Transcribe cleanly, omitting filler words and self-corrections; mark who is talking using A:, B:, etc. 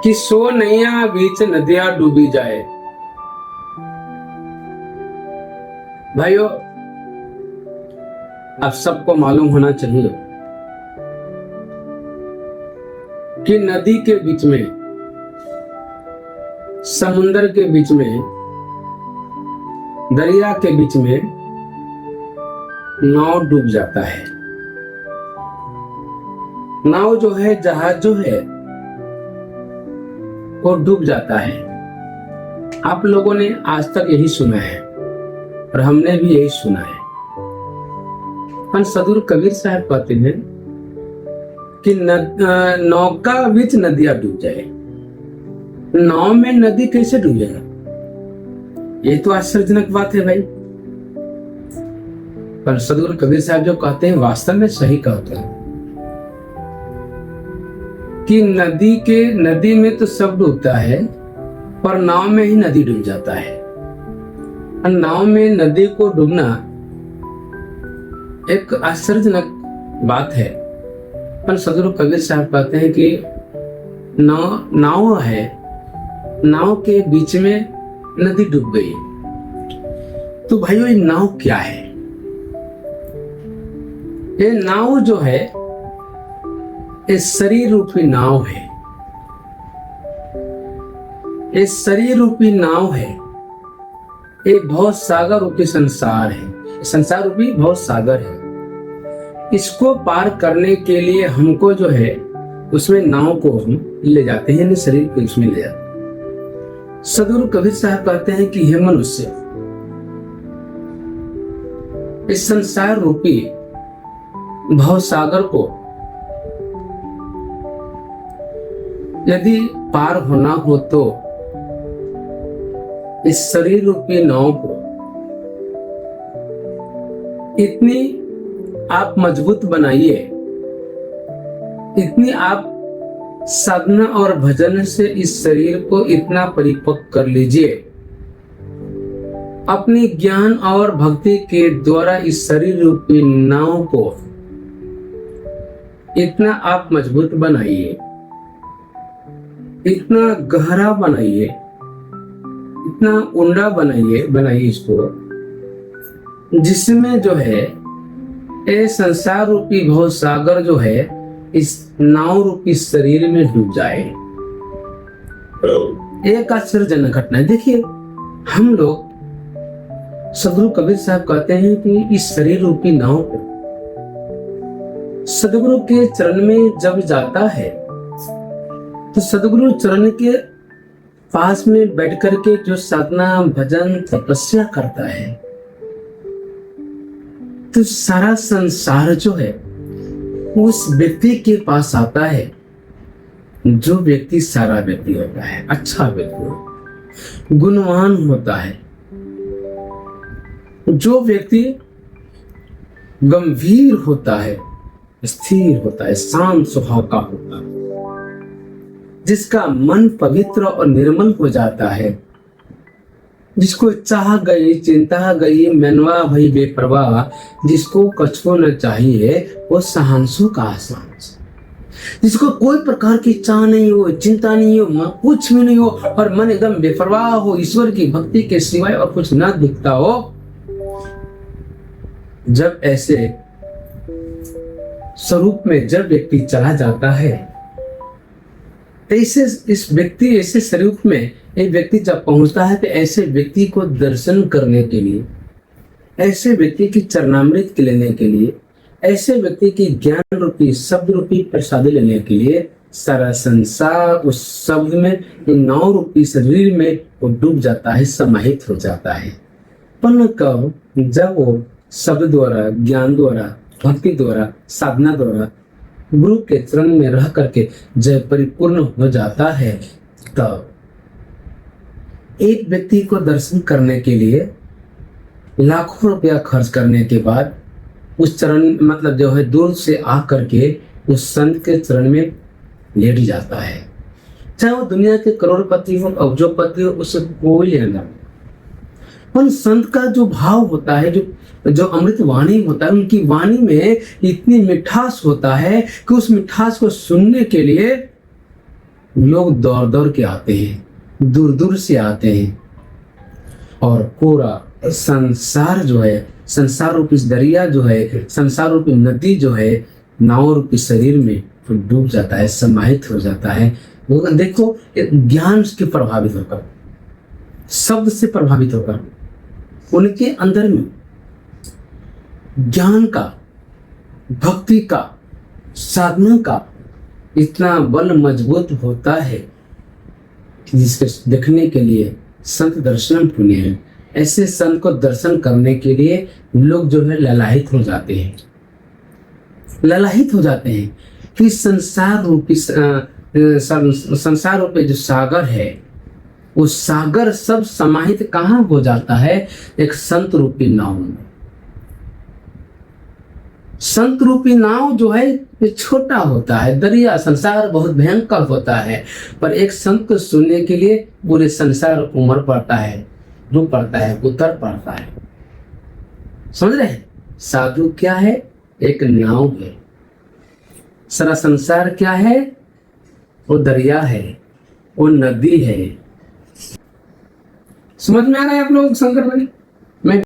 A: कि सो नैया बीच नदियां डूबी जाए। भाइयों, आप सबको मालूम होना चाहिए कि नदी के बीच में, समुंदर के बीच में, दरिया के बीच में नाव डूब जाता है। नाव जो है, जहाज जो है, वो डूब जाता है। आप लोगों ने आज तक यही सुना है और हमने भी यही सुना है। पर सदगुरु कबीर साहब कहते हैं कि नौका बीच नदियां डूब जाए। नाव में नदी कैसे डूबेगा? ये तो आश्चर्यजनक बात है भाई। पर सदगुरु कबीर साहब जो कहते हैं वास्तव में सही कहते हैं कि नदी में तो सब डूबता है, पर नाव में ही नदी डूब जाता है। और नाव में नदी को डूबना एक आश्चर्यजनक बात है। पर सदगुरु कबीर साहब कहते हैं कि नाव है, नाव के बीच में नदी डूब गई। तो भाइयों, ये नाव क्या है? ये नाव जो है, ये शरीर रूपी नाव है। ये शरीर रूपी नाव है। ये भव सागर रूपी संसार है। संसार रूपी भव सागर है। इसको पार करने के लिए हमको जो है, उसमें नाव को हम ले जाते हैं, शरीर को उसमें ले जाते हैं। सदगुरु कबीर साहब कहते हैं कि हे मनुष्य, इस संसार रूपी भव सागर को यदि पार होना हो तो इस शरीर रूपी नाव को इतनी आप मजबूत बनाइए, इतनी आप साधना और भजन से इस शरीर को इतना परिपक्व कर लीजिए, अपनी ज्ञान और भक्ति के द्वारा इस शरीर रूपी नाव को इतना आप मजबूत बनाइए, इतना गहरा बनाइए, इतना ऊंडा बनाइए इसको, जिसमें जो है ये संसार रूपी भव सागर जो है इस नाव रूपी शरीर में डूब जाए। एक आश्चर्यजनक घटना है। देखिए, हम लोग, सदगुरु कबीर साहब कहते हैं कि इस शरीर रूपी नाव को सदगुरु के चरण में जब जाता है तो सदगुरु चरण के पास में बैठ करके जो साधना भजन तपस्या करता है, तो सारा संसार जो है उस व्यक्ति के पास आता है। जो व्यक्ति सारा व्यक्ति होता है, अच्छा व्यक्ति, गुणवान होता है, जो व्यक्ति गंभीर होता है, स्थिर होता है, शांत स्वभाव का होता है, जिसका मन पवित्र और निर्मल हो जाता है, जिसको चाह गई चिंता गई मनवा भई बेपरवाह, जिसको कछुओ न चाहिए वो सहांसु का आसांस, जिसको कोई प्रकार की चाह नहीं हो, चिंता नहीं हो, कुछ भी नहीं हो और मन एकदम बेपरवाह हो, ईश्वर की भक्ति के सिवाय और कुछ न दिखता हो। जब ऐसे स्वरूप में जब व्यक्ति चला जाता है, ऐसे इस व्यक्ति ऐसे स्वरूप में एक व्यक्ति जब पहुंचता है, तो ऐसे व्यक्ति को दर्शन करने के लिए, ऐसे व्यक्ति की चरणामृत लेने के लिए, ऐसे व्यक्ति की ज्ञान रूपी शब्द रूपी प्रसाद लेने के लिए सारा संसार उस शब्द में, नाव रूपी शरीर में वो डूब जाता है, समाहित हो जाता है। पर कब जब वो शब्द द्वारा, ज्ञान द्वारा, भक्ति द्वारा, साधना द्वारा गुरु के चरण में रह करके जब परिपूर्ण हो जाता है, तब एक व्यक्ति को दर्शन करने के लिए लाखों रुपया खर्च करने के बाद उस चरण, मतलब जो है दूर से आ करके उस संत के चरण में लेट जाता है। चाहे वो दुनिया के करोड़पति हो, अब्जोपति हो, उससे कोई लेना। पर संत का जो भाव होता है, जो अमृत वाणी होता है, उनकी वाणी में इतनी मिठास होता है कि उस मिठास को सुनने के लिए लोग दौड़ दौड़ के आते हैं, दूर दूर से आते हैं, और पूरा संसार जो है, संसार रूपी दरिया जो है, संसार रूपी नदी जो है, नाव रूपी शरीर में तो डूब जाता है, समाहित हो जाता है। वो देखो, ज्ञान से प्रभावित होकर, शब्द से प्रभावित होकर, उनके अंदर में ज्ञान का, भक्ति का, साधना का इतना बल मजबूत होता है कि जिसके देखने के लिए संत दर्शन पुण्य है। ऐसे संत को दर्शन करने के लिए लोग जो है ललाहित हो जाते हैं, ललाहित हो जाते हैं कि संसार रूपी संसार रूपी जो सागर है, वो सागर सब समाहित कहाँ हो जाता है? एक संत रूपी नाव में। संत रूपी नाव जो है ये छोटा होता है, दरिया संसार बहुत भयंकर होता है, पर एक संत को सुनने के लिए पूरे संसार उमड़ पड़ता है, डूब पड़ता है, उतर पड़ता है। समझ रहे हैं? साधु क्या है? एक नाव है। सारा संसार क्या है? वो दरिया है, वो नदी है। समझ में आ रहा है आप लोग शंकर भाई? मैं